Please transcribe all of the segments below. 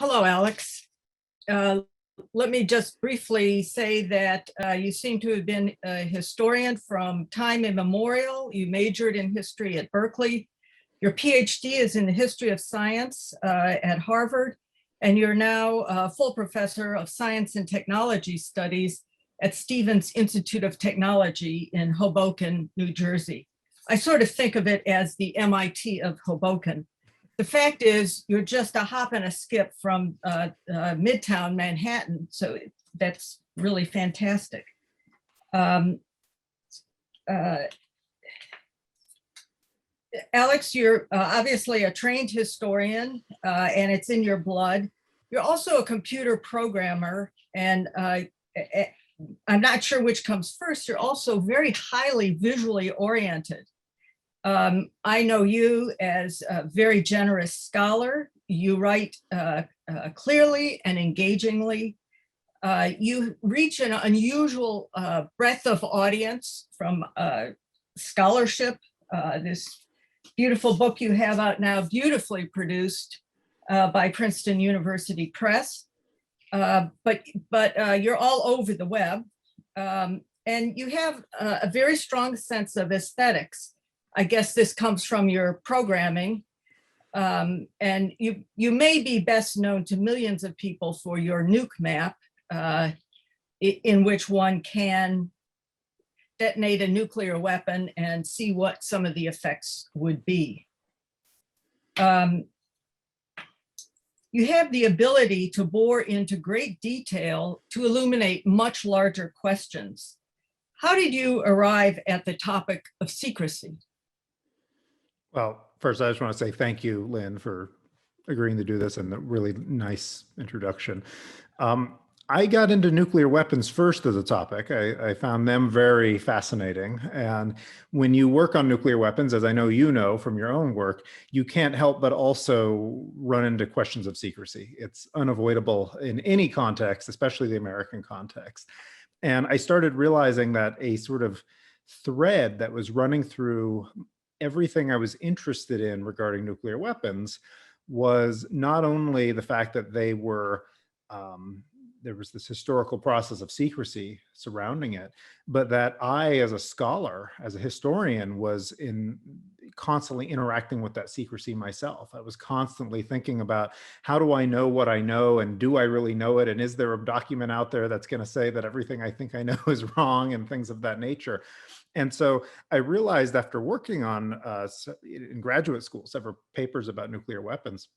Hello, Alex. Let me just briefly say that you seem to have been a historian from time immemorial. You majored in history at Berkeley. Your PhD is in the history of science at Harvard, and you're now a full professor of science and technology studies at Stevens Institute of Technology in Hoboken, New Jersey. I sort of think of it as the MIT of Hoboken. The fact is, you're just a hop and a skip from Midtown Manhattan, so that's really fantastic. Alex, you're obviously a trained historian, and it's in your blood. You're also a computer programmer, and I'm not sure which comes first. You're also very highly visually oriented. I know you as a very generous scholar. You write clearly and engagingly. You reach an unusual breadth of audience from scholarship. This beautiful book you have out now, beautifully produced by Princeton University Press. But you're all over the web. And you have a very strong sense of aesthetics. I guess this comes from your programming. And you may be best known to millions of people for your nuke map, in which one can detonate a nuclear weapon and see what some of the effects would be. You have the ability to bore into great detail to illuminate much larger questions. How did you arrive at the topic of secrecy? Well, first, I just want to say thank you, Lynn, for agreeing to do this and a really nice introduction. I got into nuclear weapons first as a topic. I found them very fascinating. And when you work on nuclear weapons, as I know you know from your own work, you can't help but also run into questions of secrecy. It's unavoidable in any context, especially the American context. And I started realizing that a sort of thread that was running through everything I was interested in regarding nuclear weapons was not only the fact that they were, there was this historical process of secrecy surrounding it, but that I, as a scholar, as a historian, was constantly interacting with that secrecy myself. I was constantly thinking about, how do I know what I know, and do I really know it? And is there a document out there that's going to say that everything I think I know is wrong, and things of that nature? And so I realized, after working on, in graduate school, several papers about nuclear weapons,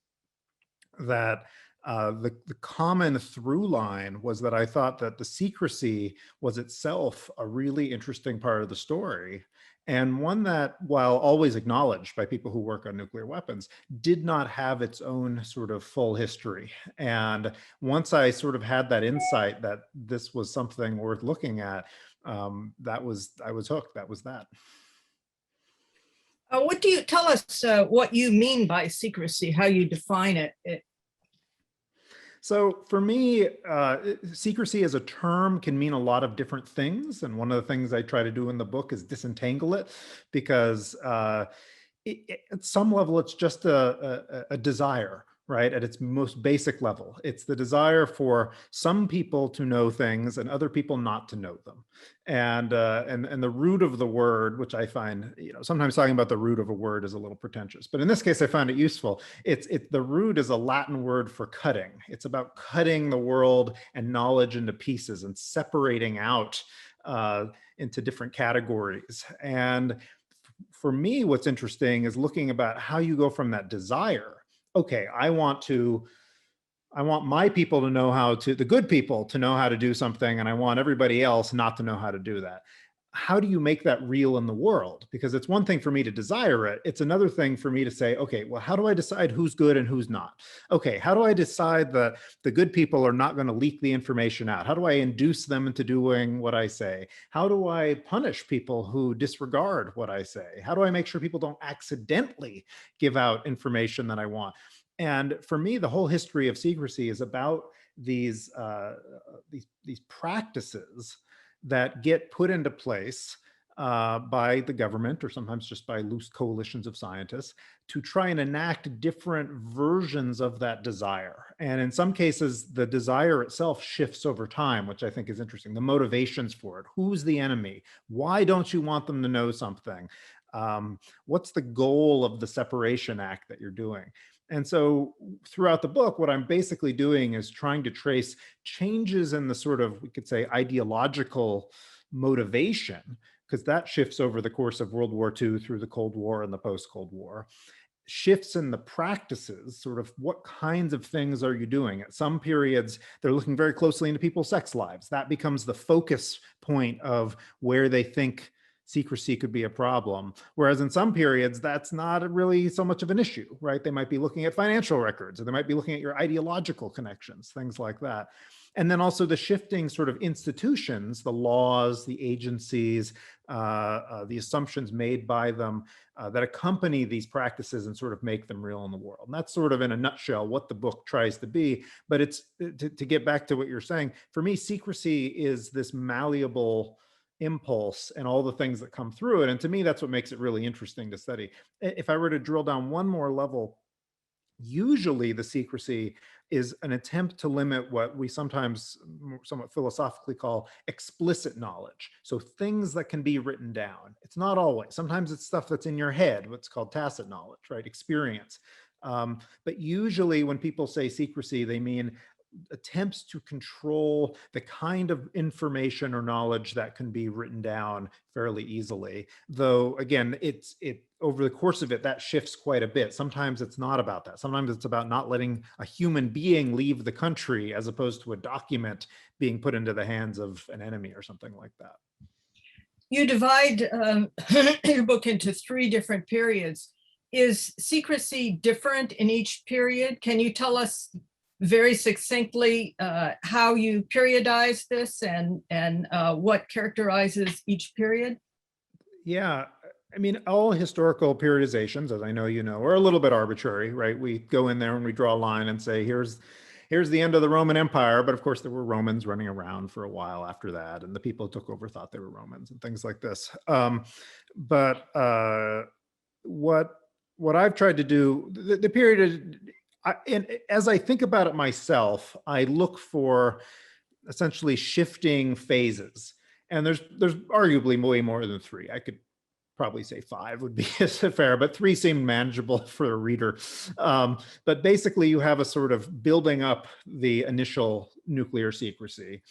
that the common through line was that I thought that the secrecy was itself a really interesting part of the story, and one that, while always acknowledged by people who work on nuclear weapons, did not have its own sort of full history. And once I sort of had that insight that this was something worth looking at, I was hooked. That was that. What do you tell us what you mean by secrecy, how you define it? So for me, secrecy as a term can mean a lot of different things. And one of the things I try to do in the book is disentangle it, because at some level, it's just a desire, right? At its most basic level, it's the desire for some people to know things and other people not to know them. And the root of the word, which I find, sometimes talking about the root of a word is a little pretentious, but in this case, I found it useful. The root is a Latin word for cutting. It's about cutting the world and knowledge into pieces and separating out into different categories. And for me, what's interesting is looking about how you go from that desire. Okay, I want my people to know how to, the good people to know how to do something, and I want everybody else not to know how to do that. How do you make that real in the world? Because it's one thing for me to desire it. It's another thing for me to say, okay, well, how do I decide who's good and who's not? Okay, how do I decide that the good people are not going to leak the information out? How do I induce them into doing what I say? How do I punish people who disregard what I say? How do I make sure people don't accidentally give out information that I want? And for me, the whole history of secrecy is about these practices that get put into place by the government, or sometimes just by loose coalitions of scientists, to try and enact different versions of that desire. And in some cases, the desire itself shifts over time, which I think is interesting. The motivations for it. Who's the enemy? Why don't you want them to know something? What's the goal of the separation act that you're doing? And so throughout the book, what I'm basically doing is trying to trace changes in the sort of, we could say, ideological motivation, because that shifts over the course of World War II through the Cold War and the post-Cold War. Shifts in the practices, sort of what kinds of things are you doing? At some periods, they're looking very closely into people's sex lives. That becomes the focus point of where they think secrecy could be a problem. Whereas in some periods, that's not really so much of an issue, right? They might be looking at financial records, or they might be looking at your ideological connections, things like that. And then also the shifting sort of institutions, the laws, the agencies, the assumptions made by them that accompany these practices and sort of make them real in the world. And that's sort of in a nutshell what the book tries to be. But it's to get back to what you're saying, for me, secrecy is this malleable impulse and all the things that come through it. And to me, that's what makes it really interesting to study. If I were to drill down one more level, usually the secrecy is an attempt to limit what we sometimes somewhat philosophically call explicit knowledge. So things that can be written down. It's not always. Sometimes it's stuff that's in your head, what's called tacit knowledge, right? Experience. But usually when people say secrecy, they mean attempts to control the kind of information or knowledge that can be written down fairly easily. Though again, it over the course of it, that shifts quite a bit. Sometimes it's not about that. Sometimes it's about not letting a human being leave the country, as opposed to a document being put into the hands of an enemy or something like that. You divide your book into 3 different periods. Is secrecy different in each period? Can you tell us very succinctly how you periodize this and what characterizes each period? Yeah, I mean, all historical periodizations, as I know you know, are a little bit arbitrary, right? We go in there and we draw a line and say, here's the end of the Roman Empire. But of course, there were Romans running around for a while after that, and the people who took over thought they were Romans and things like this. But what I've tried to do, the period, and as I think about it myself, I look for essentially shifting phases. And there's arguably way more than 3. I could probably say 5 would be fair, but 3 seem manageable for a reader. But basically, you have a sort of building up the initial nuclear secrecy,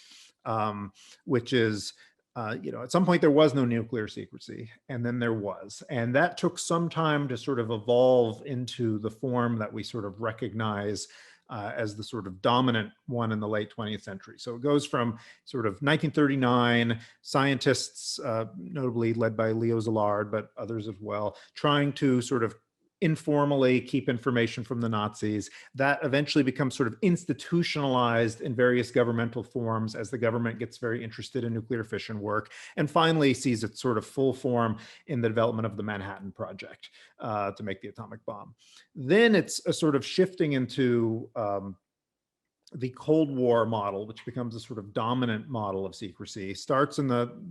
which is, at some point there was no nuclear secrecy, and then there was. And that took some time to sort of evolve into the form that we sort of recognize as the sort of dominant one in the late 20th century. So it goes from sort of 1939, scientists, notably led by Leo Szilard, but others as well, trying to sort of informally keep information from the Nazis. That eventually becomes sort of institutionalized in various governmental forms as the government gets very interested in nuclear fission work, and finally sees its sort of full form in the development of the Manhattan Project to make the atomic bomb. Then it's a sort of shifting into the Cold War model, which becomes a sort of dominant model of secrecy, starts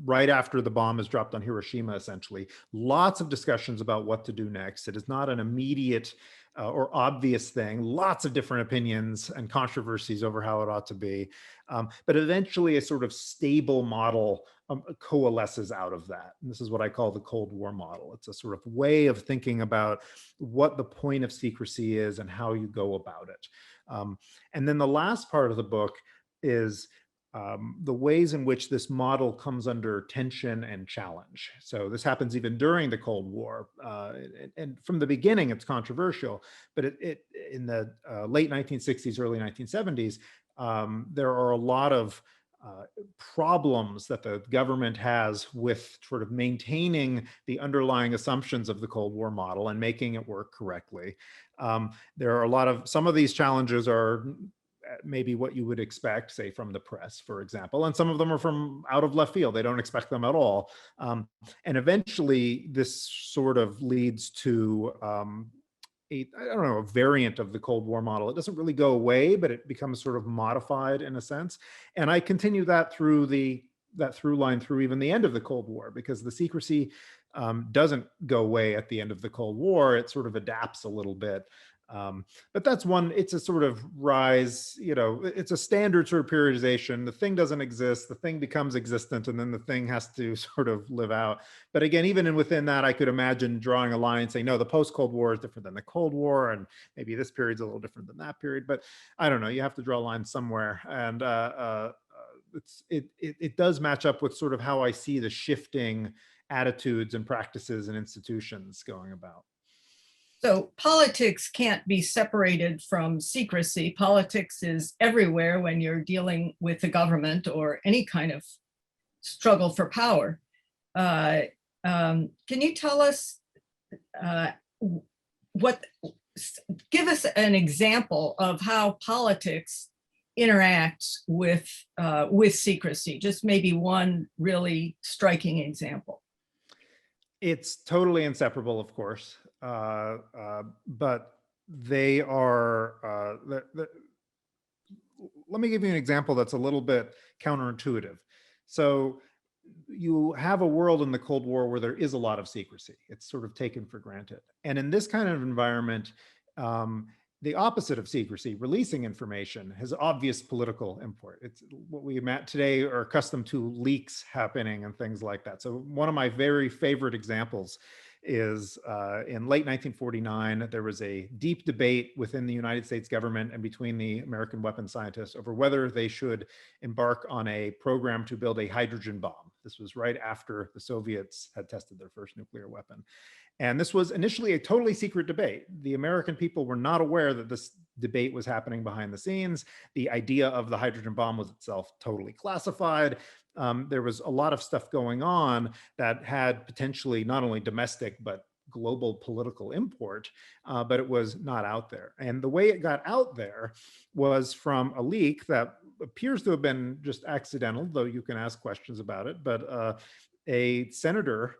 right after the bomb is dropped on Hiroshima, essentially. Lots of discussions about what to do next. It is not an immediate or obvious thing. Lots of different opinions and controversies over how it ought to be. But eventually a sort of stable model coalesces out of that. And this is what I call the Cold War model. It's a sort of way of thinking about what the point of secrecy is and how you go about it. And then the last part of the book is the ways in which this model comes under tension and challenge. So this happens even during the Cold War. And from the beginning, it's controversial, but in the late 1960s, early 1970s, there are a lot of problems that the government has with sort of maintaining the underlying assumptions of the Cold War model and making it work correctly. There are some of these challenges are maybe what you would expect, say, from the press, for example, and some of them are from out of left field. They don't expect them at all. And eventually this sort of leads to a variant of the Cold War model. It doesn't really go away, but it becomes sort of modified in a sense. And I continue that through the that through line through even the end of the Cold War, because the secrecy doesn't go away at the end of the Cold War. It sort of adapts a little bit. But that's one, it's a sort of rise, it's a standard sort of periodization. The thing doesn't exist, the thing becomes existent, and then the thing has to sort of live out. But again, even within that, I could imagine drawing a line and saying, no, the post-Cold War is different than the Cold War, and maybe this period's a little different than that period. But I don't know, you have to draw a line somewhere. And it does match up with sort of how I see the shifting attitudes and practices and institutions going about. So politics can't be separated from secrecy. Politics is everywhere when you're dealing with the government or any kind of struggle for power. Can you tell us give us an example of how politics interacts with secrecy? Just maybe one really striking example. It's totally inseparable, of course. But they are, let me give you an example that's a little bit counterintuitive. So you have a world in the Cold War where there is a lot of secrecy. It's sort of taken for granted. And in this kind of environment, the opposite of secrecy, releasing information, has obvious political import. It's what we today are accustomed to, leaks happening and things like that. So one of my very favorite examples is in late 1949, there was a deep debate within the United States government and between the American weapons scientists over whether they should embark on a program to build a hydrogen bomb. This was right after the Soviets had tested their first nuclear weapon. And this was initially a totally secret debate. The American people were not aware that this debate was happening behind the scenes. The idea of the hydrogen bomb was itself totally classified. There was a lot of stuff going on that had potentially not only domestic, but global political import, but it was not out there. And the way it got out there was from a leak that appears to have been just accidental, though you can ask questions about it, but a senator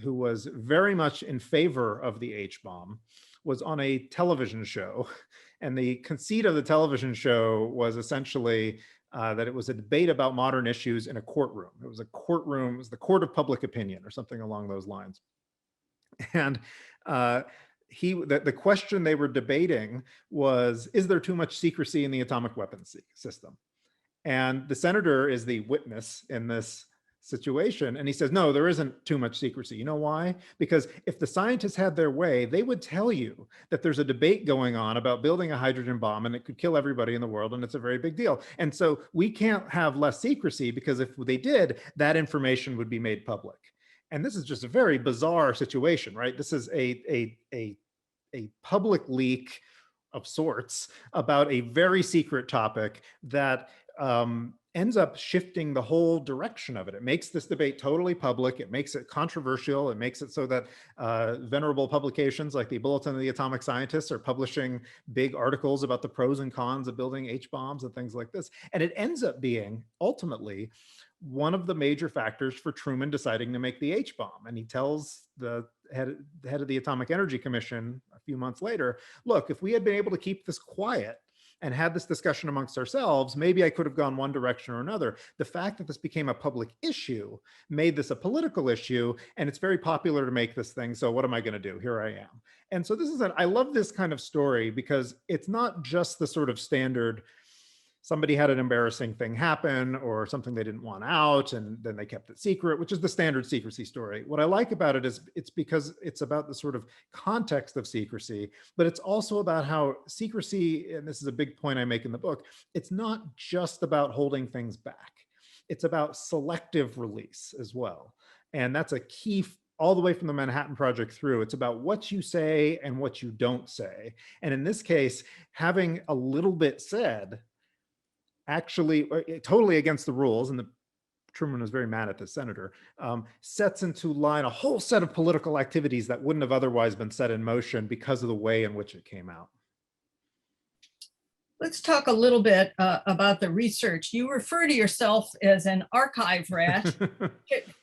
who was very much in favor of the H-bomb was on a television show. And the conceit of the television show was essentially that it was a debate about modern issues in a courtroom. It was a courtroom, it was the court of public opinion or something along those lines. And the question they were debating was, is there too much secrecy in the atomic weapons system? And the senator is the witness in this situation. And he says, no, there isn't too much secrecy. You know why? Because if the scientists had their way, they would tell you that there's a debate going on about building a hydrogen bomb and it could kill everybody in the world. And it's a very big deal. And so we can't have less secrecy, because if they did, that information would be made public. And this is just a very bizarre situation, right? This is a public leak of sorts about a very secret topic that ends up shifting the whole direction of it. It makes this debate totally public. It makes it controversial. It makes it so that venerable publications like the Bulletin of the Atomic Scientists are publishing big articles about the pros and cons of building H-bombs and things like this. And it ends up being ultimately one of the major factors for Truman deciding to make the H-bomb. And he tells the head of the Atomic Energy Commission a few months later, look, if we had been able to keep this quiet and had this discussion amongst ourselves, maybe I could have gone one direction or another. The fact that this became a public issue made this a political issue, and it's very popular to make this thing. So what am I going to do? Here I am. And so I love this kind of story because it's not just the sort of standard, somebody had an embarrassing thing happen or something they didn't want out and then they kept it secret, which is the standard secrecy story. What I like about it is it's because it's about the sort of context of secrecy, but it's also about how secrecy, and this is a big point I make in the book, it's not just about holding things back. It's about selective release as well. And that's a key all the way from the Manhattan Project through. It's about what you say and what you don't say. And in this case, having a little bit said actually totally against the rules, and Truman was very mad at the senator, sets into line a whole set of political activities that wouldn't have otherwise been set in motion because of the way in which it came out. Let's talk a little bit about the research. You refer to yourself as an archive rat.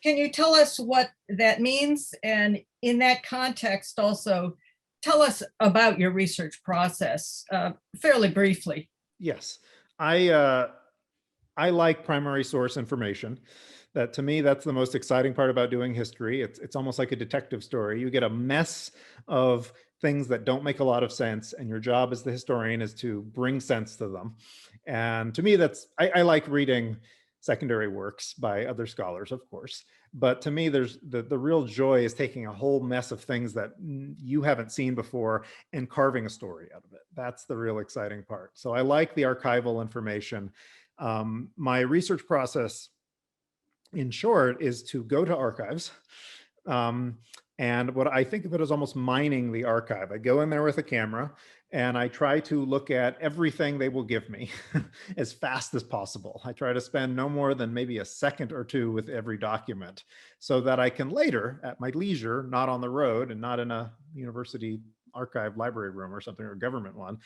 Can you tell us what that means? And in that context also, tell us about your research process fairly briefly. Yes. I I like primary source information. That to me, that's the most exciting part about doing history. It's almost like a detective story. You get a mess of things that don't make a lot of sense, and your job as the historian is to bring sense to them. And to me, I like reading secondary works by other scholars, of course. But to me, there's the real joy is taking a whole mess of things that you haven't seen before and carving a story out of it. That's the real exciting part. So I like the archival information. My research process, in short, is to go to archives. And what I think of it as almost mining the archive. I go in there with a camera and I try to look at everything they will give me as fast as possible. I try to spend no more than maybe a second or two with every document so that I can later, at my leisure, not on the road and not in a university archive library room or something, or a government one,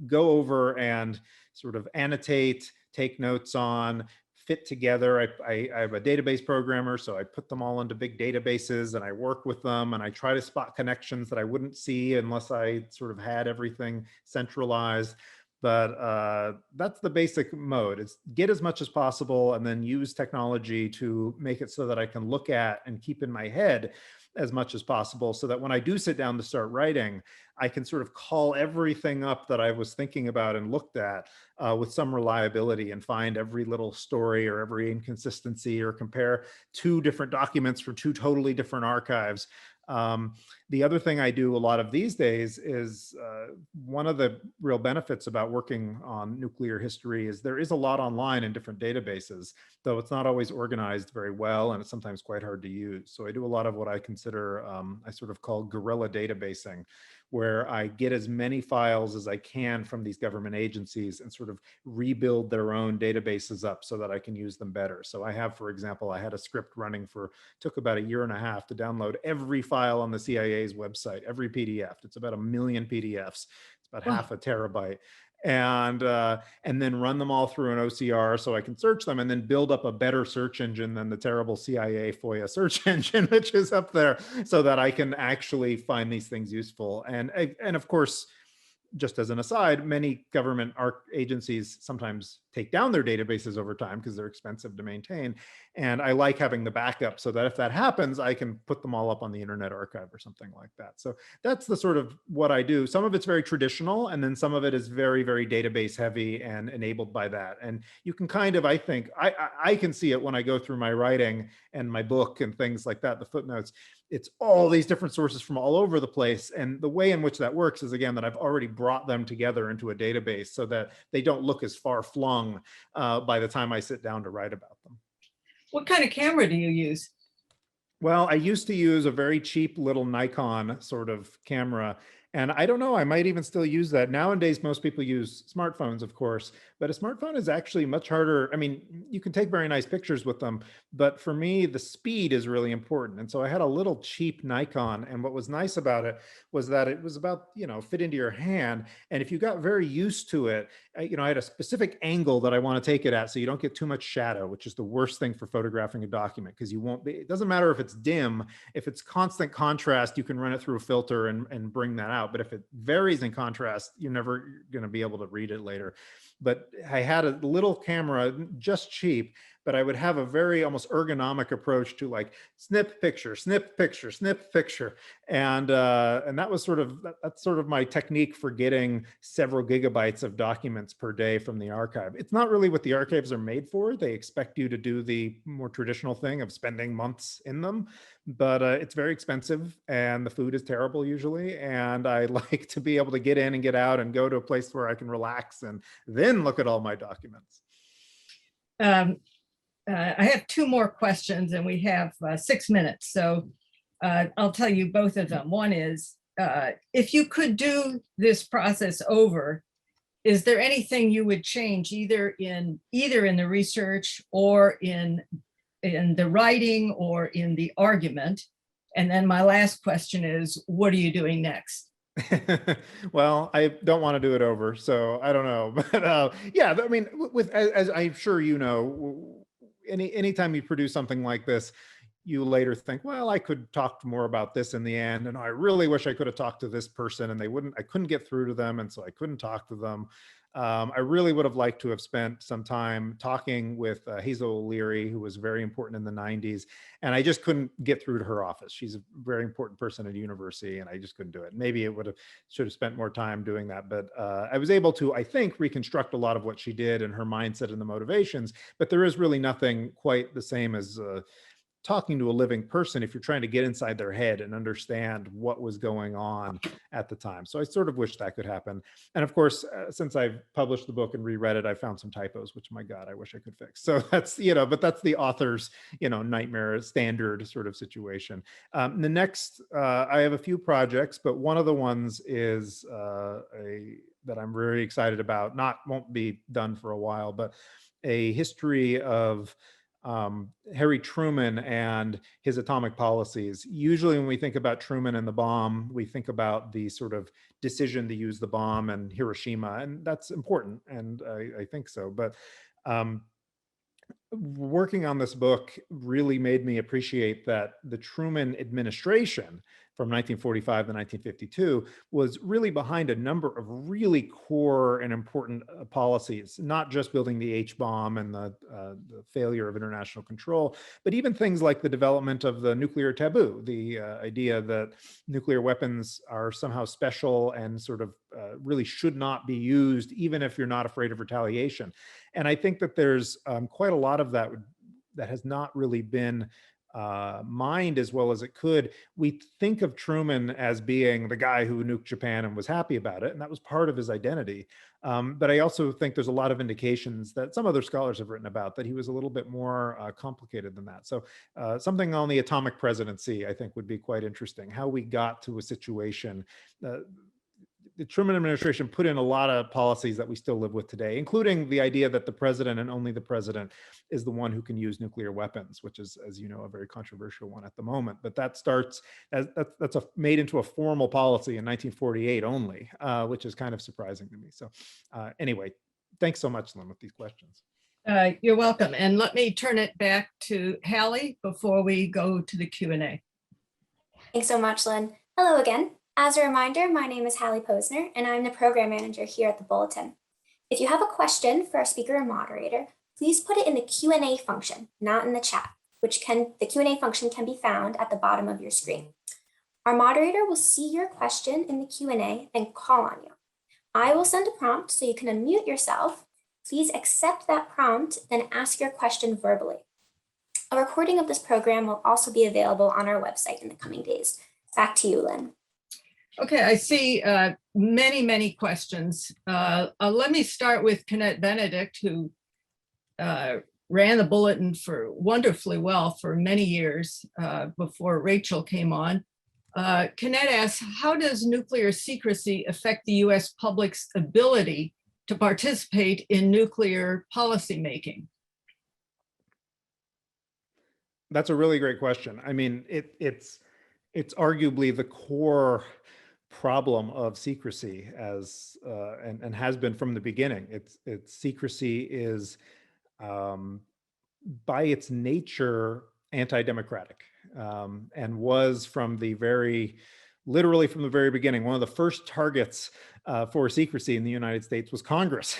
go over and sort of annotate, take notes on, fit together. I have a database programmer, so I put them all into big databases and I work with them and I try to spot connections that I wouldn't see unless I sort of had everything centralized. But that's the basic mode. It's get as much as possible and then use technology to make it so that I can look at and keep in my head as much as possible, so that when I do sit down to start writing, I can sort of call everything up that I was thinking about and looked at with some reliability and find every little story or every inconsistency or compare two different documents from two totally different archives. The other thing I do a lot of these days is one of the real benefits about working on nuclear history is there is a lot online in different databases, though it's not always organized very well and it's sometimes quite hard to use. So I do a lot of what I consider, I sort of call guerrilla databasing, where I get as many files as I can from these government agencies and sort of rebuild their own databases up so that I can use them better. So I have, for example, I had a script running took about 1.5 years to download every file on the CIA's website, every PDF. It's about 1 million PDFs. It's about Wow. half a terabyte. And then run them all through an OCR so I can search them and then build up a better search engine than the terrible CIA FOIA search engine, which is up there, so that I can actually find these things useful. And of course, just as an aside, many government agencies sometimes take down their databases over time because they're expensive to maintain. And I like having the backup so that if that happens, I can put them all up on the Internet Archive or something like that. So that's the sort of what I do. Some of it's very traditional, and then some of it is very, very database heavy and enabled by that. And you can kind of, I think, I can see it when I go through my writing and my book and things like that, the footnotes. It's all these different sources from all over the place. And the way in which that works is, again, that I've already brought them together into a database so that they don't look as far flung by the time I sit down to write about them. What kind of camera do you use? Well, I used to use a very cheap little Nikon sort of camera. And I don't know, I might even still use that. Nowadays, most people use smartphones, of course, but a smartphone is actually much harder. I mean, you can take very nice pictures with them, but for me, the speed is really important. And so I had a little cheap Nikon. And what was nice about it was that it was about, fit into your hand. And if you got very used to it, I had a specific angle that I want to take it at so you don't get too much shadow, which is the worst thing for photographing a document, because it doesn't matter if it's dim, if it's constant contrast, you can run it through a filter and bring that out. But if it varies in contrast, you're never going to be able to read it later. But I had a little camera, just cheap, but I would have a very almost ergonomic approach to like snip picture, snip picture, snip picture. And that's sort of my technique for getting several gigabytes of documents per day from the archive. It's not really what the archives are made for. They expect you to do the more traditional thing of spending months in them, but it's very expensive and the food is terrible usually. And I like to be able to get in and get out and go to a place where I can relax and then look at all my documents. I have 2 more questions and we have 6 minutes. So I'll tell you both of them. One is, if you could do this process over, is there anything you would change either in the research or in the writing or in the argument? And then my last question is, what are you doing next? Well, I don't want to do it over, so I don't know. But yeah, I mean, as I'm sure you know, anytime you produce something like this, you later think, well, I could talk more about this in the end. And I really wish I could have talked to this person and I couldn't get through to them. And so I couldn't talk to them. I really would have liked to have spent some time talking with Hazel O'Leary, who was very important in the 90s. And I just couldn't get through to her office. She's a very important person at a university, and I just couldn't do it. Maybe it should have spent more time doing that. But I was able to, I think, reconstruct a lot of what she did and her mindset and the motivations. But there is really nothing quite the same as talking to a living person if you're trying to get inside their head and understand what was going on at the time. So I sort of wish that could happen. And of course, since I've published the book and reread it, I found some typos, which, my God, I wish I could fix. So that's, but that's the author's, nightmare standard sort of situation. The next, I have a few projects, but one of the ones is that I'm very excited about, won't be done for a while, but a history of Harry Truman and his atomic policies. Usually when we think about Truman and the bomb, we think about the sort of decision to use the bomb and Hiroshima, and that's important, and I think so. But working on this book really made me appreciate that the Truman administration from 1945 to 1952 was really behind a number of really core and important policies, not just building the H-bomb and the failure of international control, but even things like the development of the nuclear taboo, the idea that nuclear weapons are somehow special and sort of really should not be used, even if you're not afraid of retaliation. And I think that there's quite a lot of that has not really been mined as well as it could. We think of Truman as being the guy who nuked Japan and was happy about it, and that was part of his identity. But I also think there's a lot of indications that some other scholars have written about that he was a little bit more complicated than that. So something on the atomic presidency, I think, would be quite interesting. How we got to a situation. The Truman administration put in a lot of policies that we still live with today, including the idea that the president and only the president is the one who can use nuclear weapons, which is, as you know, a very controversial one at the moment. But that starts as that's made into a formal policy in 1948 only, which is kind of surprising to me. So anyway, thanks so much, Lynn, with these questions. You're welcome. And let me turn it back to Hallie before we go to the Q&A. Thanks so much, Lynn. Hello again. As a reminder, my name is Hallie Posner, and I'm the program manager here at the Bulletin. If you have a question for our speaker or moderator, please put it in the Q&A function, not in the chat, the Q&A function can be found at the bottom of your screen. Our moderator will see your question in the Q&A and call on you. I will send a prompt so you can unmute yourself. Please accept that prompt, then ask your question verbally. A recording of this program will also be available on our website in the coming days. Back to you, Lynn. Okay, I see many, many questions. Let me start with Kenneth Benedict, who ran the Bulletin wonderfully well for many years before Rachel came on. Kenneth asks, how does nuclear secrecy affect the US public's ability to participate in nuclear policymaking? That's a really great question. I mean, it's arguably the core problem of secrecy and has been from the beginning. It's secrecy is by its nature anti-democratic and was literally from the very beginning. One of the first targets for secrecy in the United States was Congress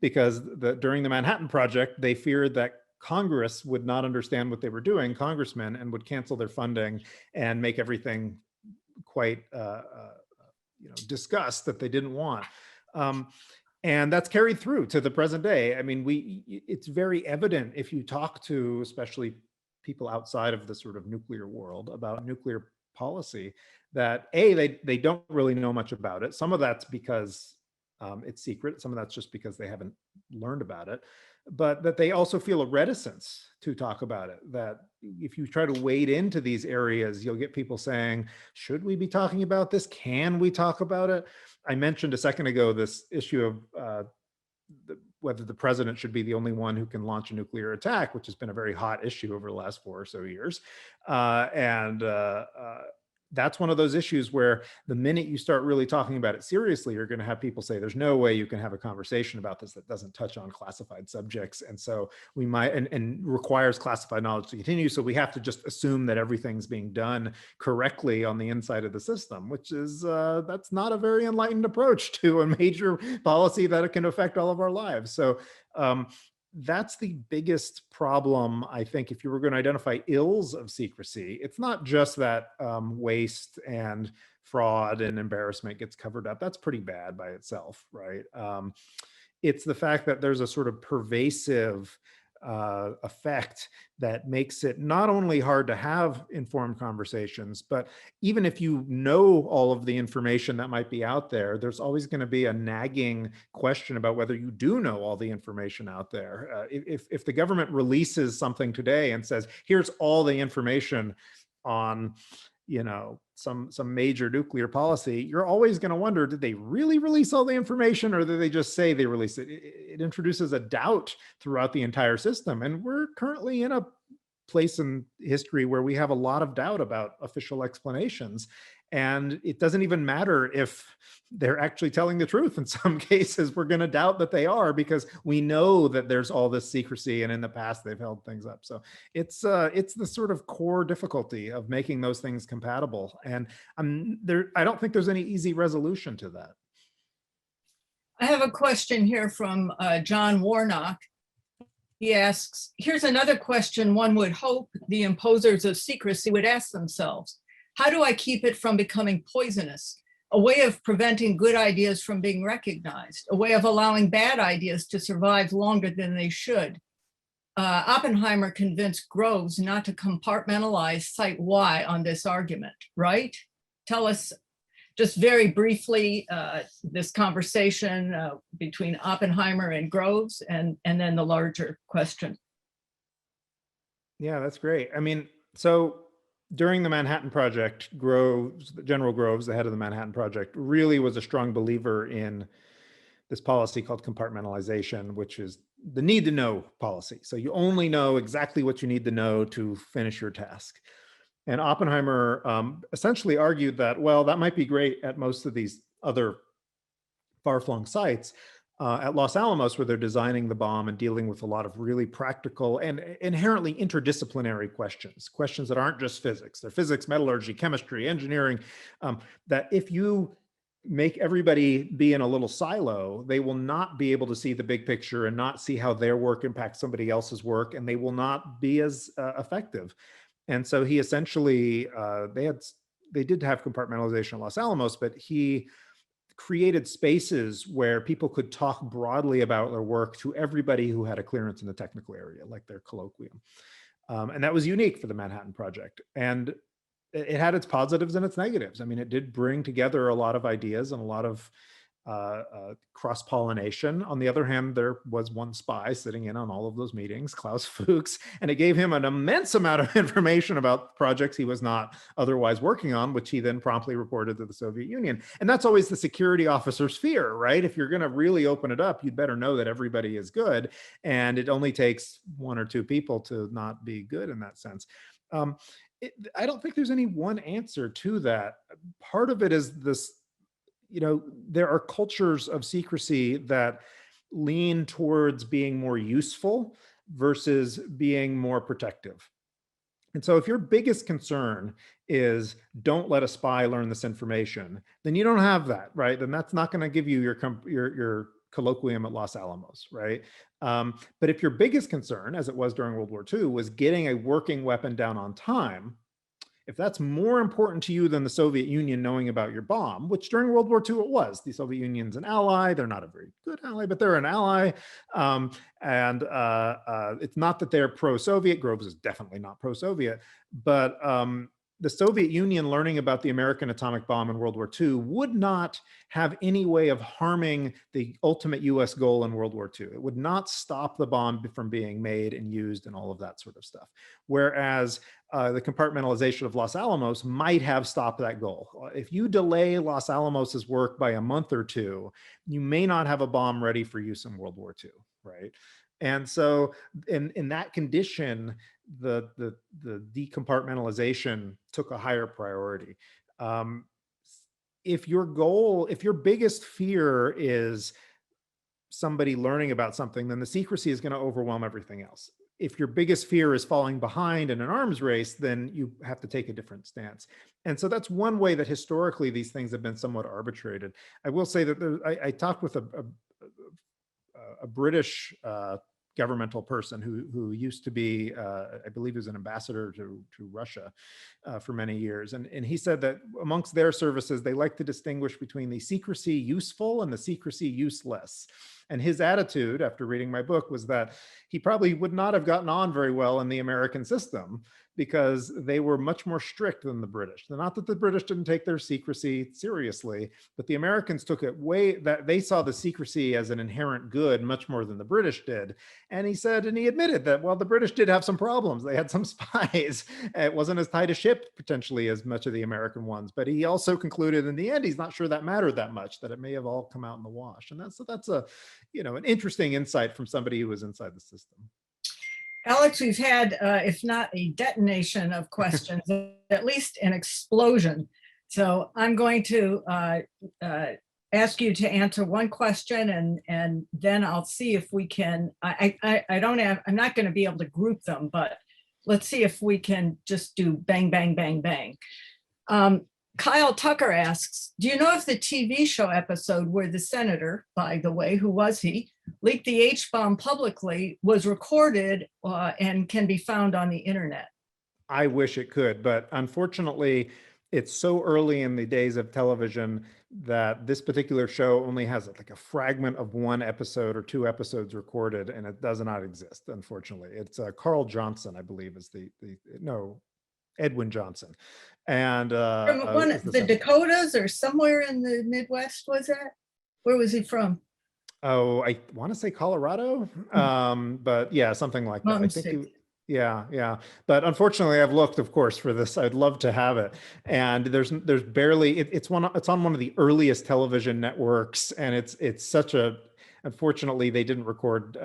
because during the Manhattan Project, they feared that Congress would not understand what they were doing, congressmen, and would cancel their funding and make everything quite discussed that they didn't want. And that's carried through to the present day. I mean, it's very evident if you talk to especially people outside of the sort of nuclear world about nuclear policy that they don't really know much about it. Some of that's because it's secret. Some of that's just because they haven't learned about it, but that they also feel a reticence to talk about it. That if you try to wade into these areas, you'll get people saying, should we be talking about this? Can we talk about it? I mentioned a second ago this issue of whether the president should be the only one who can launch a nuclear attack, which has been a very hot issue over the last 4 or so years. that's one of those issues where the minute you start really talking about it seriously, you're going to have people say, there's no way you can have a conversation about this that doesn't touch on classified subjects. And so we might, and requires classified knowledge to continue. So we have to just assume that everything's being done correctly on the inside of the system, which is, that's not a very enlightened approach to a major policy that can affect all of our lives. So that's the biggest problem, I think, if you were going to identify ills of secrecy. It's not just that waste and fraud and embarrassment gets covered up. That's pretty bad by itself, right? It's the fact that there's a sort of pervasive effect that makes it not only hard to have informed conversations, but even if you know all of the information that might be out there, there's always going to be a nagging question about whether you do know all the information out there. If the government releases something today and says, here's all the information on, you know, some major nuclear policy, you're always going to wonder, did they really release all the information, or did they just say they released it? It introduces a doubt throughout the entire system. And we're currently in a place in history where we have a lot of doubt about official explanations. And it doesn't even matter if they're actually telling the truth. In some cases, we're going to doubt that they are, because we know that there's all this secrecy, and in the past they've held things up. So it's the sort of core difficulty of making those things compatible. And I don't think there's any easy resolution to that. I have a question here from John Warnock. He asks, here's another question one would hope the imposers of secrecy would ask themselves. How do I keep it from becoming poisonous? A way of preventing good ideas from being recognized, a way of allowing bad ideas to survive longer than they should. Oppenheimer convinced Groves not to compartmentalize site Y on this argument, right? Tell us just very briefly this conversation between Oppenheimer and Groves, and then the larger question. Yeah, that's great. I mean, so during the Manhattan Project, General Groves, the head of the Manhattan Project, really was a strong believer in this policy called compartmentalization, which is the need to know policy. So you only know exactly what you need to know to finish your task. And Oppenheimer essentially argued that, well, that might be great at most of these other far-flung sites. At Los Alamos, where they're designing the bomb and dealing with a lot of really practical and inherently interdisciplinary questions that aren't just physics. They're physics, metallurgy, chemistry, engineering, that if you make everybody be in a little silo, they will not be able to see the big picture and not see how their work impacts somebody else's work, and they will not be as effective. And so he essentially, they did have compartmentalization at Los Alamos, but he created spaces where people could talk broadly about their work to everybody who had a clearance in the technical area, like their colloquium. And that was unique for the Manhattan Project. And it had its positives and its negatives. I mean, it did bring together a lot of ideas and a lot of cross-pollination. On the other hand, there was one spy sitting in on all of those meetings, Klaus Fuchs, and it gave him an immense amount of information about projects he was not otherwise working on, which he then promptly reported to the Soviet Union. And that's always the security officer's fear, right? If you're going to really open it up, you'd better know that everybody is good. And it only takes one or two people to not be good in that sense. I don't think there's any one answer to that. Part of it is this, you know, there are cultures of secrecy that lean towards being more useful versus being more protective. And so if your biggest concern is don't let a spy learn this information, then you don't have that, right? Then that's not going to give you your colloquium at Los Alamos, right? But if your biggest concern, as it was during World War II, was getting a working weapon down on time, if that's more important to you than the Soviet Union knowing about your bomb, which during World War II it was, the Soviet Union's an ally. They're not a very good ally, but they're an ally. It's not that they're pro-Soviet. Groves is definitely not pro-Soviet, but the Soviet Union learning about the American atomic bomb in World War II would not have any way of harming the ultimate US goal in World War II. It would not stop the bomb from being made and used and all of that sort of stuff. Whereas the compartmentalization of Los Alamos might have stopped that goal. If you delay Los Alamos's work by a month or two, you may not have a bomb ready for use in World War II, right? And so in that condition, the decompartmentalization took a higher priority. If your biggest fear is somebody learning about something, then the secrecy is going to overwhelm everything else. If your biggest fear is falling behind in an arms race, then you have to take a different stance. And so that's one way that historically these things have been somewhat arbitrated. I will say that I talked with a British governmental person who used to be, I believe, he was an ambassador to Russia for many years, and he said that amongst their services they like to distinguish between the secrecy useful and the secrecy useless. And his attitude after reading my book was that he probably would not have gotten on very well in the American system because they were much more strict than the British. Not that the British didn't take their secrecy seriously, but the Americans took it that they saw the secrecy as an inherent good much more than the British did. And he said, and he admitted that, well, the British did have some problems. They had some spies. It wasn't as tight a ship potentially as much of the American ones, but he also concluded in the end, he's not sure that mattered that much, that it may have all come out in the wash. And that's a, an interesting insight from somebody who was inside the system. Alex, we've had, if not a detonation of questions, at least an explosion. So I'm going to ask you to answer one question, and then I'll see if we can, I'm not going to be able to group them, but let's see if we can just do bang, bang, bang, bang. Kyle Tucker asks, do you know if the TV show episode where the senator, by the way, who was he, leaked the H-bomb publicly was recorded and can be found on the internet? I wish it could, but unfortunately, it's so early in the days of television that this particular show only has like a fragment of one episode or two episodes recorded, and it does not exist, unfortunately. It's Carl Johnson, I believe, is Edwin Johnson. And from the Dakotas or somewhere in the Midwest, was that? Where was he from? Oh, I want to say Colorado, but yeah, something like that. I think yeah. But unfortunately, I've looked, of course, for this. I'd love to have it, and there's barely. It's on one of the earliest television networks, and it's such a. Unfortunately, they didn't record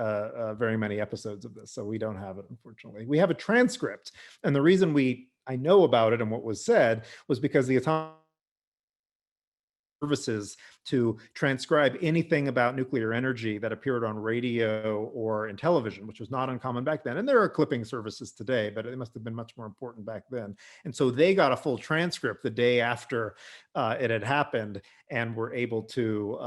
very many episodes of this, so we don't have it. Unfortunately, we have a transcript, and the reason I know about it and what was said was because the atomic services to transcribe anything about nuclear energy that appeared on radio or in television, which was not uncommon back then. And there are clipping services today, but it must have been much more important back then. And so they got a full transcript the day after it had happened and were able to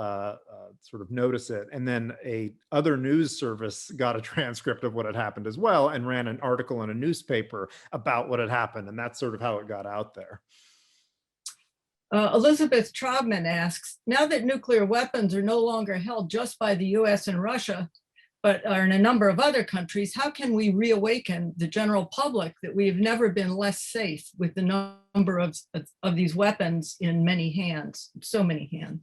sort of notice it. And then a other news service got a transcript of what had happened as well and ran an article in a newspaper about what had happened. And that's sort of how it got out there. Elizabeth Traubman asks, now that nuclear weapons are no longer held just by the US and Russia, but are in a number of other countries, how can we reawaken the general public that we have never been less safe with the number of these weapons in many hands, so many hands?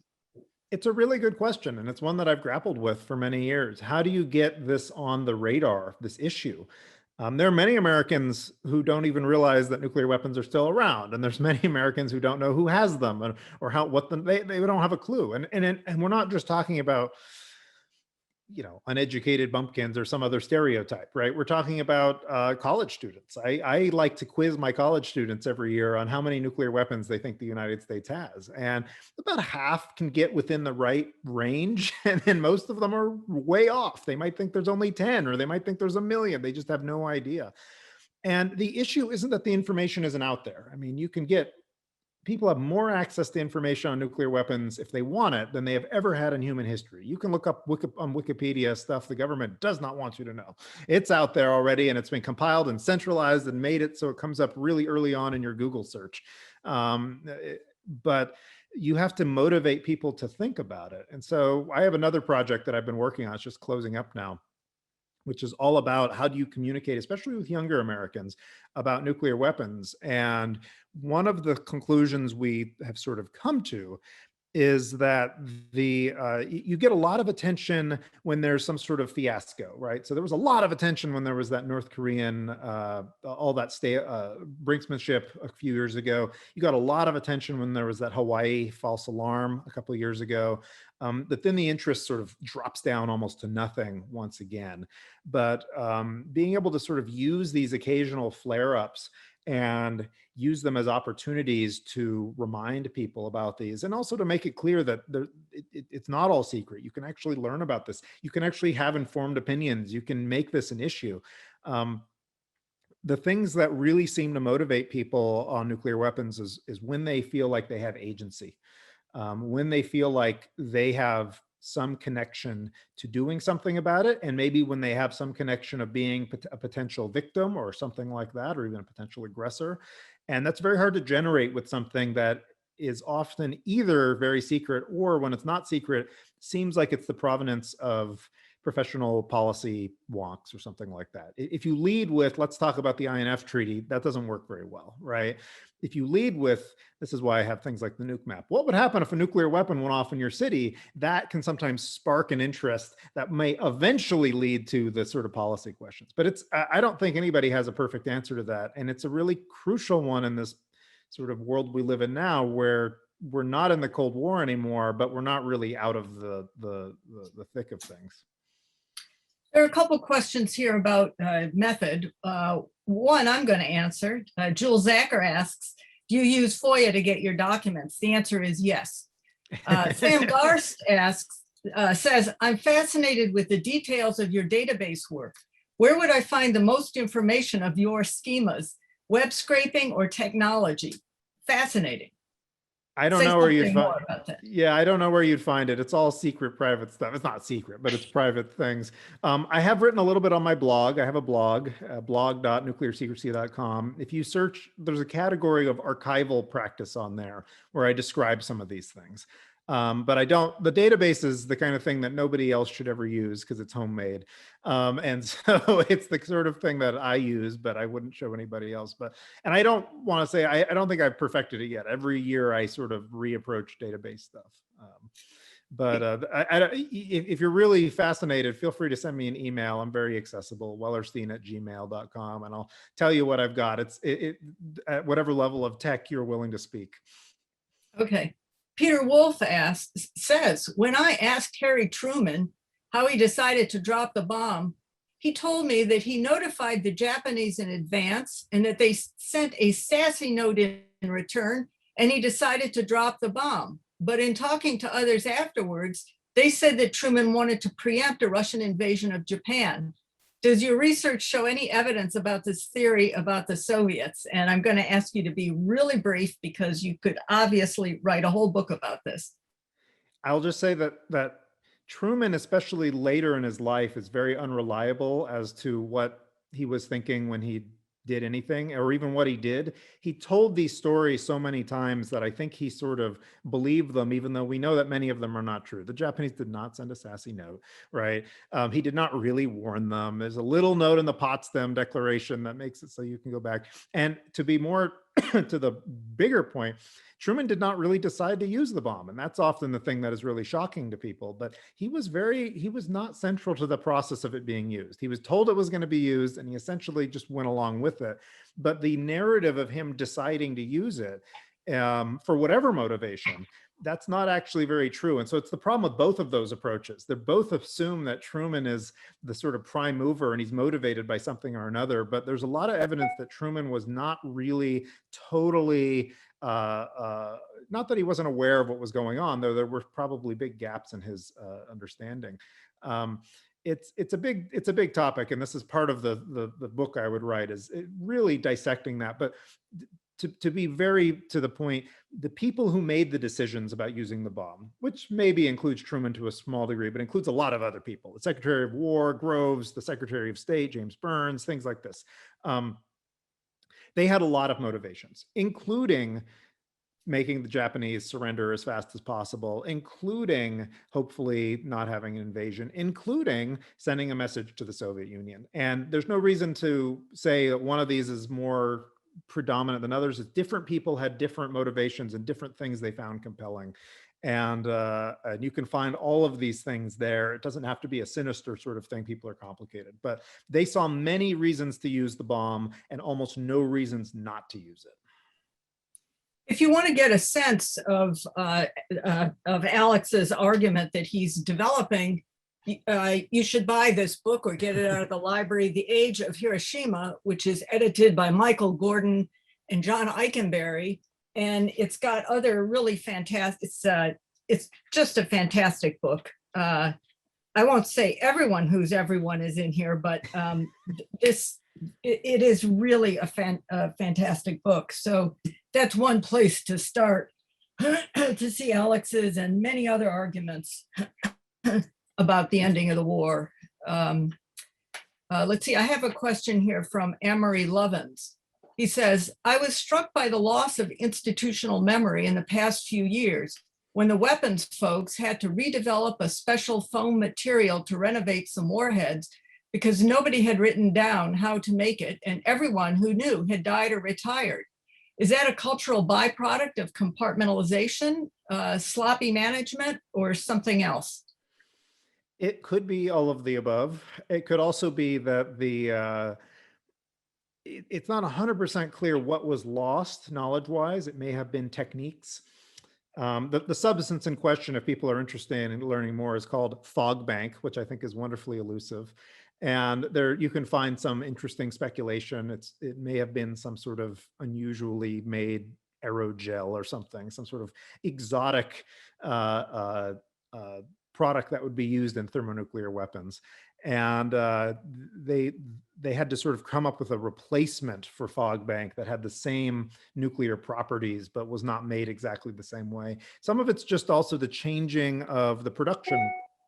It's a really good question, and it's one that I've grappled with for many years. How do you get this on the radar, this issue? There are many Americans who don't even realize that nuclear weapons are still around, and there's many Americans who don't know who has them or how they don't have a clue. And we're not just talking about uneducated bumpkins or some other stereotype, right? We're talking about college students. I like to quiz my college students every year on how many nuclear weapons they think the United States has. And about half can get within the right range. And then most of them are way off. They might think there's only 10, or they might think there's 1 million. They just have no idea. And the issue isn't that the information isn't out there. I mean, people have more access to information on nuclear weapons if they want it than they have ever had in human history. You can look up on Wikipedia stuff the government does not want you to know. It's out there already, and it's been compiled and centralized and made it so it comes up really early on in your Google search. But you have to motivate people to think about it. And so I have another project that I've been working on. It's just closing up now, which is all about how do you communicate, especially with younger Americans, about nuclear weapons. And one of the conclusions we have sort of come to is that you get a lot of attention when there's some sort of fiasco, right? So there was a lot of attention when there was that North Korean, all that brinksmanship a few years ago. You got a lot of attention when there was that Hawaii false alarm a couple of years ago. But then the interest sort of drops down almost to nothing once again. But being able to sort of use these occasional flare-ups and use them as opportunities to remind people about these, and also to make it clear that it's not all secret. You can actually learn about this. You can actually have informed opinions. You can make this an issue. The things that really seem to motivate people on nuclear weapons is when they feel like they have agency, when they feel like they have some connection to doing something about it, and maybe when they have some connection of being a potential victim or something like that, or even a potential aggressor. And that's very hard to generate with something that is often either very secret, or when it's not secret, seems like it's the provenance of professional policy wonks or something like that. If you lead with, let's talk about the INF treaty, that doesn't work very well, right? If you lead with, this is why I have things like the nuke map. What would happen if a nuclear weapon went off in your city? That can sometimes spark an interest that may eventually lead to the sort of policy questions. But I don't think anybody has a perfect answer to that. And it's a really crucial one in this sort of world we live in now, where we're not in the Cold War anymore, but we're not really out of the thick of things. There are a couple questions here about method. One I'm going to answer. Jules Zacher asks, do you use FOIA to get your documents? The answer is yes. Sam Garst says, I'm fascinated with the details of your database work. Where would I find the most information of your schemas? Web scraping or technology? Fascinating. I don't know where you'd find it. Yeah, I don't know where you'd find it. It's all secret, private stuff. It's not secret, but it's private things. I have written a little bit on my blog. I have a blog, blog.nuclearsecrecy.com. If you search, there's a category of archival practice on there where I describe some of these things. But the database is the kind of thing that nobody else should ever use because it's homemade. And so it's the sort of thing that I use, but I wouldn't show anybody else. And I don't want to say, I don't think I've perfected it yet. Every year I sort of reapproach database stuff. If you're really fascinated, feel free to send me an email. I'm very accessible, wellerstein@gmail.com, and I'll tell you what I've got. It's at whatever level of tech you're willing to speak. Okay. Peter Wolf says, when I asked Harry Truman how he decided to drop the bomb, he told me that he notified the Japanese in advance and that they sent a sassy note in return, and he decided to drop the bomb. But in talking to others afterwards, they said that Truman wanted to preempt a Russian invasion of Japan. Does your research show any evidence about this theory about the Soviets? And I'm going to ask you to be really brief because you could obviously write a whole book about this. I'll just say that Truman, especially later in his life, is very unreliable as to what he was thinking when he did anything, or even what he did. He told these stories so many times that I think he sort of believed them, even though we know that many of them are not true. The Japanese did not send a sassy note, right? He did not really warn them. There's a little note in the Potsdam Declaration that makes it so you can go back. And to be more to the bigger point, Truman did not really decide to use the bomb. And that's often the thing that is really shocking to people. But he was not central to the process of it being used. He was told it was going to be used, and he essentially just went along with it. But the narrative of him deciding to use it for whatever motivation, that's not actually very true. And so it's the problem with both of those approaches. They both assume that Truman is the sort of prime mover and he's motivated by something or another. But there's a lot of evidence that Truman was not really totally, not that he wasn't aware of what was going on, though there were probably big gaps in his understanding. It's a big topic, and this is part of the book I would write, is really dissecting that. But to be very to the point, the people who made the decisions about using the bomb, which maybe includes Truman to a small degree, but includes a lot of other people, the Secretary of War, Groves, the Secretary of State, James Burns, things like this. They had a lot of motivations, including making the Japanese surrender as fast as possible, including hopefully not having an invasion, including sending a message to the Soviet Union. And there's no reason to say that one of these is more predominant than others. Different people had different motivations and different things they found compelling. And you can find all of these things there. It doesn't have to be a sinister sort of thing. People are complicated, but they saw many reasons to use the bomb and almost no reasons not to use it. If you want to get a sense of Alex's argument that he's developing, you should buy this book or get it out of the library, The Age of Hiroshima, which is edited by Michael Gordon and John Eikenberry. And it's got other really fantastic, it's just a fantastic book. I won't say everyone who's everyone is in here, but it is really a fantastic book. So that's one place to start to see Alex's and many other arguments about the ending of the war. Let's see, I have a question here from Amory Lovins. He says, I was struck by the loss of institutional memory in the past few years when the weapons folks had to redevelop a special foam material to renovate some warheads because nobody had written down how to make it and everyone who knew had died or retired. Is that a cultural byproduct of compartmentalization, sloppy management, or something else? It could be all of the above. It could also be that it's not 100% clear what was lost knowledge-wise. It may have been techniques. The substance in question, if people are interested in learning more, is called fog bank, which I think is wonderfully elusive. And there you can find some interesting speculation. It may have been some sort of unusually made aerogel or something, some sort of exotic product that would be used in thermonuclear weapons. And they had to sort of come up with a replacement for fog bank that had the same nuclear properties, but was not made exactly the same way. Some of it's just also the changing of the production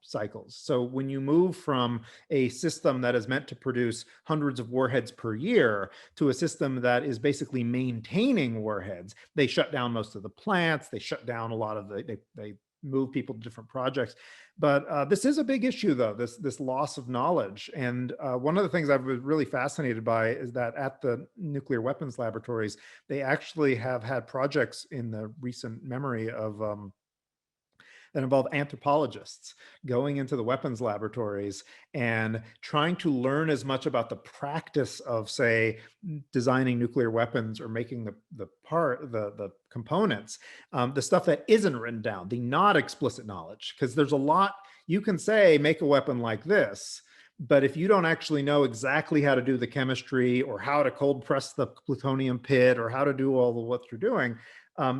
cycles. So when you move from a system that is meant to produce hundreds of warheads per year to a system that is basically maintaining warheads, they shut down most of the plants, they shut down a lot of they move people to different projects. But this is a big issue, though, this loss of knowledge. And one of the things I was really fascinated by is that at the nuclear weapons laboratories, they actually have had projects in the recent memory of that involve anthropologists going into the weapons laboratories and trying to learn as much about the practice of, say, designing nuclear weapons or making the components, the stuff that isn't written down, the not explicit knowledge, because there's a lot you can say, make a weapon like this, but if you don't actually know exactly how to do the chemistry or how to cold press the plutonium pit or how to do all of what you're doing,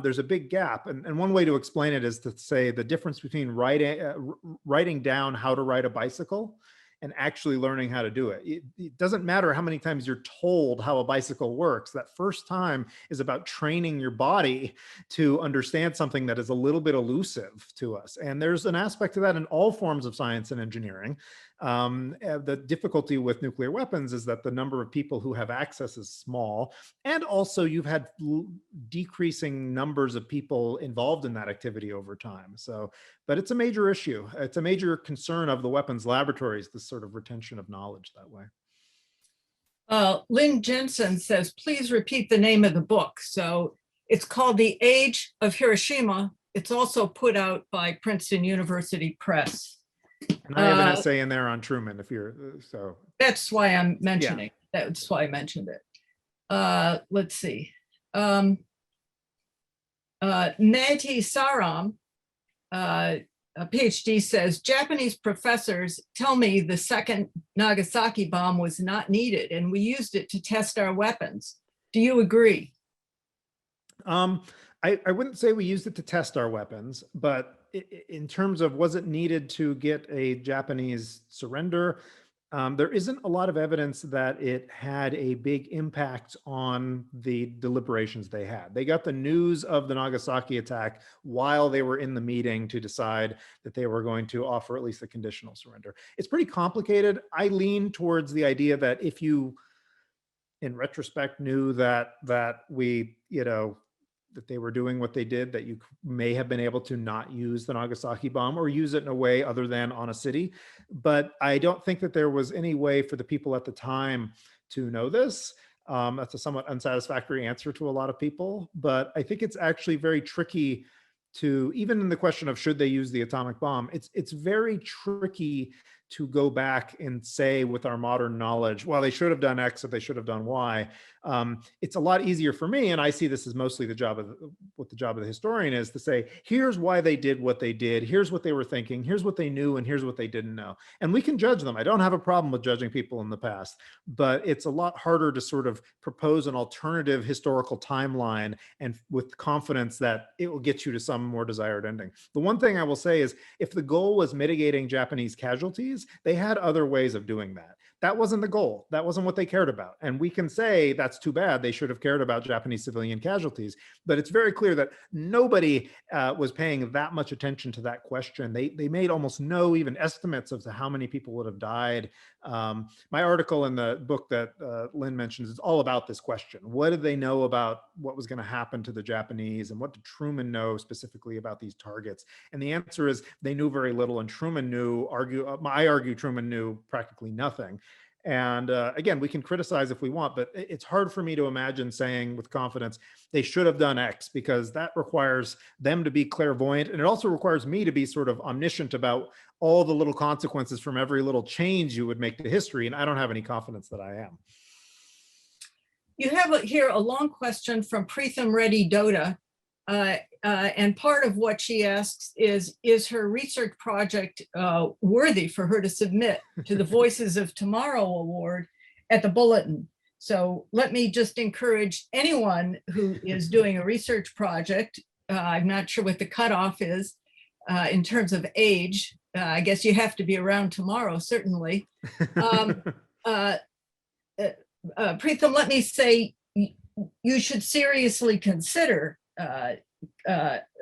there's a big gap. And one way to explain it is to say the difference between writing down how to ride a bicycle and actually learning how to do it. It doesn't matter how many times you're told how a bicycle works. That first time is about training your body to understand something that is a little bit elusive to us. And there's an aspect to that in all forms of science and engineering. The difficulty with nuclear weapons is that the number of people who have access is small. And also you've had decreasing numbers of people involved in that activity over time. So, but it's a major issue. It's a major concern of the weapons laboratories, this sort of retention of knowledge that way. Lynn Jensen says, please repeat the name of the book. So it's called The Age of Hiroshima. It's also put out by Princeton University Press. And I have an essay in there on Truman, if you're, so. That's why I'm mentioning, that's why I mentioned it. Let's see. Nati Saram, a PhD, says, Japanese professors tell me the second Nagasaki bomb was not needed and we used it to test our weapons. Do you agree? I wouldn't say we used it to test our weapons, but in terms of was it needed to get a Japanese surrender, there isn't a lot of evidence that it had a big impact on the deliberations they had. They got the news of the Nagasaki attack while they were in the meeting to decide that they were going to offer at least a conditional surrender. It's pretty complicated. I lean towards the idea that if you, in retrospect, knew that we, that they were doing what they did, that you may have been able to not use the Nagasaki bomb or use it in a way other than on a city. But I don't think that there was any way for the people at the time to know this. That's a somewhat unsatisfactory answer to a lot of people, but I think it's actually very tricky to, even in the question of should they use the atomic bomb, it's very tricky to go back and say with our modern knowledge, well, they should have done X or they should have done Y. It's a lot easier for me, and I see this as mostly the job of what the job of the historian is, to say, here's why they did what they did, here's what they were thinking, here's what they knew, and here's what they didn't know. And we can judge them. I don't have a problem with judging people in the past, but it's a lot harder to sort of propose an alternative historical timeline and with confidence that it will get you to some more desired ending. The one thing I will say is, if the goal was mitigating Japanese casualties, they had other ways of doing that. That wasn't the goal. That wasn't what they cared about. And we can say that's too bad. They should have cared about Japanese civilian casualties. But it's very clear that nobody was paying that much attention to that question. They made almost no even estimates of how many people would have died. My article in the book that Lynn mentions is all about this question. What did they know about what was going to happen to the Japanese, and what did Truman know specifically about these targets? And the answer is they knew very little, and Truman knew, I argue Truman knew practically nothing. And again, we can criticize if we want, but it's hard for me to imagine saying with confidence, they should have done X, because that requires them to be clairvoyant. And it also requires me to be sort of omniscient about all the little consequences from every little change you would make to history. And I don't have any confidence that I am. You have here a long question from Preetham Reddy Dota. And part of what she asks is her research project worthy for her to submit to the Voices of Tomorrow Award at the Bulletin? So let me just encourage anyone who is doing a research project, I'm not sure what the cutoff is in terms of age. I guess you have to be around tomorrow, certainly. Preetham, let me say, you should seriously consider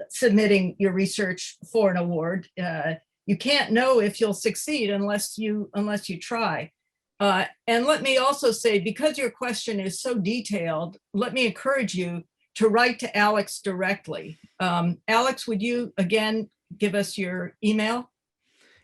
submitting your research for an award. You can't know if you'll succeed unless you try. And let me also say, because your question is so detailed, let me encourage you to write to Alex directly. Alex, would you again give us your email?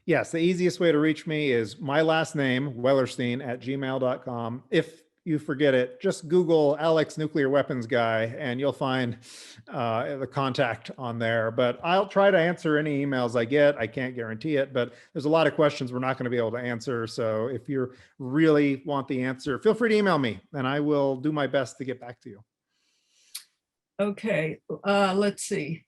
Yes, the easiest way to reach me is my last name, Wellerstein, @gmail.com. If you forget it, just Google Alex Nuclear Weapons Guy and you'll find the contact on there. But I'll try to answer any emails I get. I can't guarantee it, but there's a lot of questions we're not going to be able to answer. So if you really want the answer, feel free to email me and I will do my best to get back to you. Okay, let's see.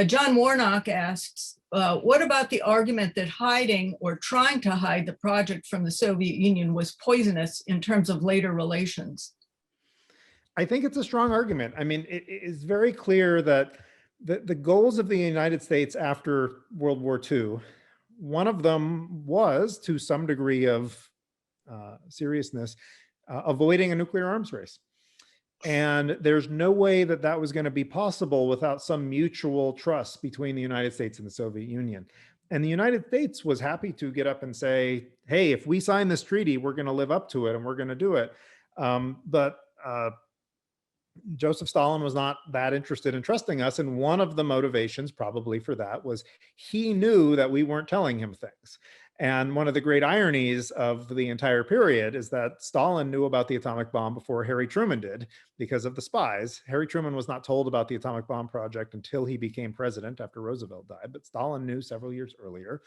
John Warnock asks, what about the argument that hiding or trying to hide the project from the Soviet Union was poisonous in terms of later relations? I think it's a strong argument. I mean, it is very clear that the goals of the United States after World War II, one of them was, to some degree of seriousness, avoiding a nuclear arms race. And there's no way that that was going to be possible without some mutual trust between the United States and the Soviet Union. And the United States was happy to get up and say, hey, if we sign this treaty, we're going to live up to it and we're going to do it. But Joseph Stalin was not that interested in trusting us. And one of the motivations probably for that was he knew that we weren't telling him things. And one of the great ironies of the entire period is that Stalin knew about the atomic bomb before Harry Truman did because of the spies. Harry Truman was not told about the atomic bomb project until he became president after Roosevelt died, but Stalin knew several years earlier.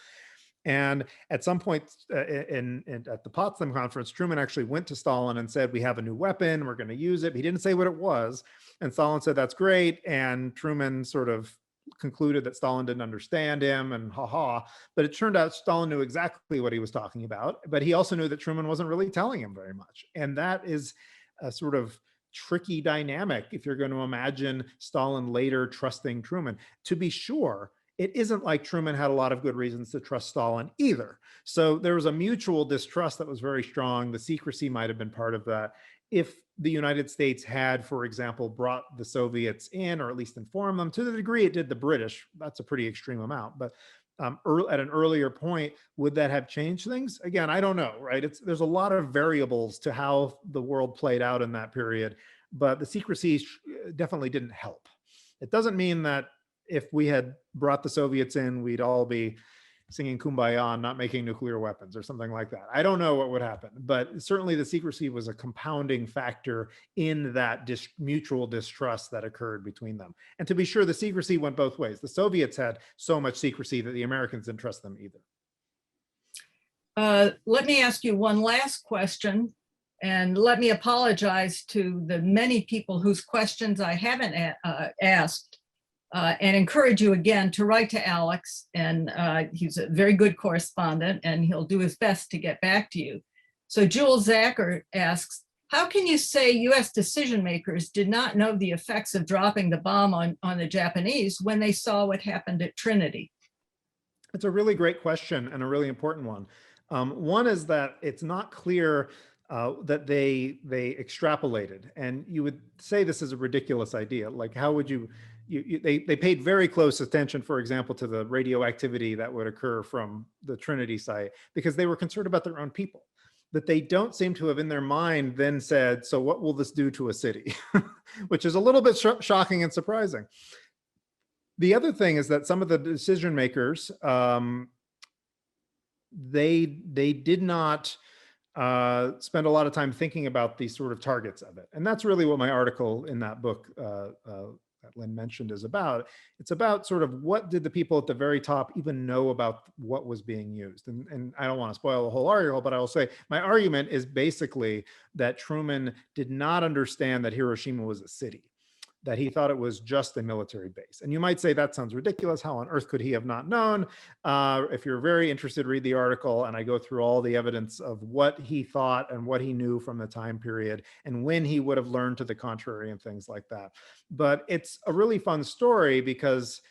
And at some point at the Potsdam conference, Truman actually went to Stalin and said, we have a new weapon, we're going to use it. He didn't say what it was. And Stalin said, that's great. And Truman sort of concluded that Stalin didn't understand him and but it turned out Stalin knew exactly what he was talking about, but he also knew that Truman wasn't really telling him very much. And that is a sort of tricky dynamic if you're going to imagine Stalin later trusting Truman. To be sure, it isn't like Truman had a lot of good reasons to trust Stalin either. So there was a mutual distrust that was very strong. The secrecy might have been part of that. If the United States had, for example, brought the Soviets in, or at least informed them to the degree it did the British, that's a pretty extreme amount, but at an earlier point, would that have changed things? Again, I don't know, right? There's a lot of variables to how the world played out in that period, but the secrecy definitely didn't help. It doesn't mean that if we had brought the Soviets in, we'd all be singing Kumbaya and not making nuclear weapons or something like that. I don't know what would happen, but certainly the secrecy was a compounding factor in that mutual distrust that occurred between them. And to be sure, the secrecy went both ways. The Soviets had so much secrecy that the Americans didn't trust them either. Let me ask you one last question, and let me apologize to the many people whose questions I haven't asked, and encourage you again to write to Alex. And he's a very good correspondent, and he'll do his best to get back to you. So Jules Zacher asks, how can you say US decision makers did not know the effects of dropping the bomb on the Japanese when they saw what happened at Trinity? It's a really great question and a really important one. One is that it's not clear that they extrapolated, and you would say this is a ridiculous idea. Like, how would they paid very close attention, for example, to the radioactivity that would occur from the Trinity site because they were concerned about their own people. That they don't seem to have in their mind then said, so what will this do to a city? Which is a little bit shocking and surprising. The other thing is that some of the decision makers, they did not spend a lot of time thinking about these sort of targets of it. And that's really what my article in that book that Lynn mentioned is about. It's about sort of what did the people at the very top even know about what was being used. And I don't want to spoil the whole article, but I will say my argument is basically that Truman did not understand that Hiroshima was a city, that he thought it was just a military base. And you might say that sounds ridiculous. How on earth could he have not known? If you're very interested, read the article, and I go through all the evidence of what he thought and what he knew from the time period and when he would have learned to the contrary and things like that. But it's a really fun story because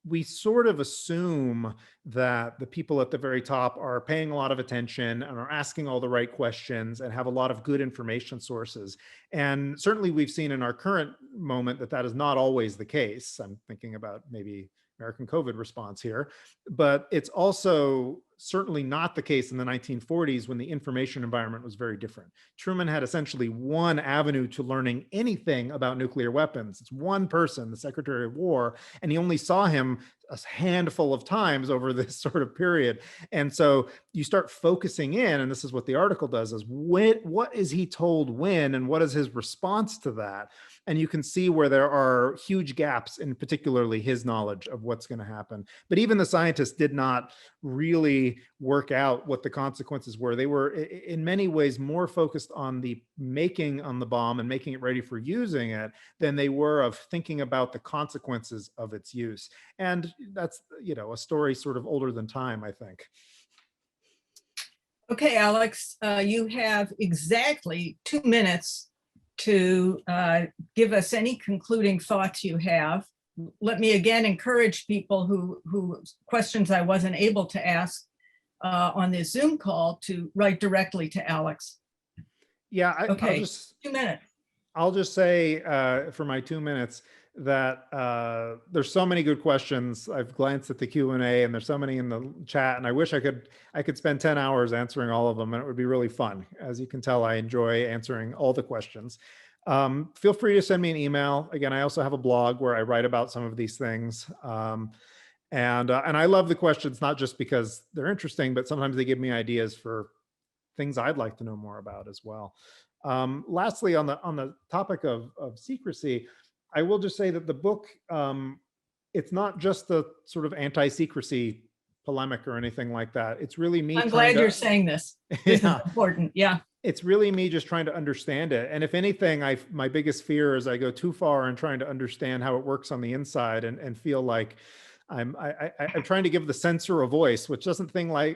we sort of assume that the people at the very top are paying a lot of attention and are asking all the right questions and have a lot of good information sources. And certainly we've seen in our current moment that that is not always the case. I'm thinking about maybe American COVID response here, but it's also certainly not the case in the 1940s when the information environment was very different. Truman had essentially one avenue to learning anything about nuclear weapons. It's one person, the Secretary of War, and he only saw him a handful of times over this sort of period. And so you start focusing in, and this is what the article does, is what is he told when, and what is his response to that? And you can see where there are huge gaps in particularly his knowledge of what's going to happen. But even the scientists did not really work out what the consequences were. They were in many ways more focused on the making on the bomb and making it ready for using it than they were of thinking about the consequences of its use. And that's, you know, a story sort of older than time, I think. Okay, Alex, you have exactly 2 minutes to give us any concluding thoughts you have. Let me again encourage people who questions I wasn't able to ask on this Zoom call to write directly to Alex. Yeah, okay, I'll just, 2 minutes. I'll just say for my 2 minutes that there's so many good questions. I've glanced at the Q&A and there's so many in the chat, and I wish I could spend 10 hours answering all of them, and it would be really fun. As you can tell, I enjoy answering all the questions. Feel free to send me an email. Again, I also have a blog where I write about some of these things. And I love the questions, not just because they're interesting, but sometimes they give me ideas for things I'd like to know more about as well. Lastly, on the topic of secrecy, I will just say that the book, it's not just the sort of anti-secrecy polemic or anything like that. It's really me. I'm glad you're saying this. This is important. Yeah. It's really me just trying to understand it. And if anything, my biggest fear is I go too far in trying to understand how it works on the inside and feel like I'm trying to give the censor a voice, which doesn't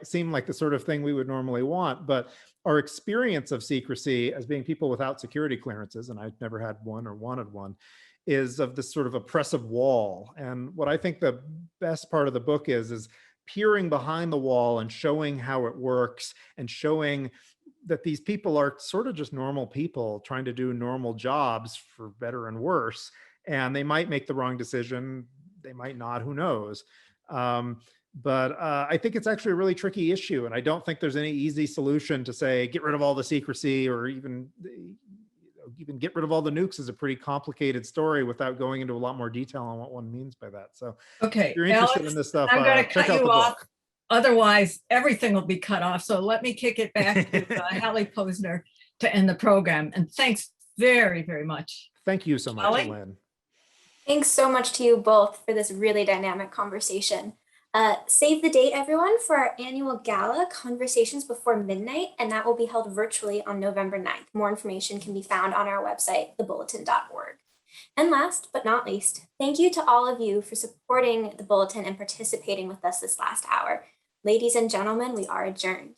seem like the sort of thing we would normally want. But our experience of secrecy as being people without security clearances, and I've never had one or wanted one, is of this sort of oppressive wall. And what I think the best part of the book is peering behind the wall and showing how it works and showing that these people are sort of just normal people trying to do normal jobs, for better and worse. And they might make the wrong decision. They might not, who knows? But I think it's actually a really tricky issue. And I don't think there's any easy solution to say, get rid of all the secrecy, or even get rid of all the nukes is a pretty complicated story without going into a lot more detail on what one means by that. So okay, if you're interested Alex, in this stuff, I'm going to cut you off. Otherwise, everything will be cut off. So let me kick it back to Hallie Posner to end the program. And thanks very, very much. Thank you so much, Hallie? Lynn. Thanks so much to you both for this really dynamic conversation. Save the date, everyone, for our annual gala, Conversations Before Midnight, and that will be held virtually on November 9th. More information can be found on our website, thebulletin.org. And last but not least, thank you to all of you for supporting the Bulletin and participating with us this last hour. Ladies and gentlemen, we are adjourned.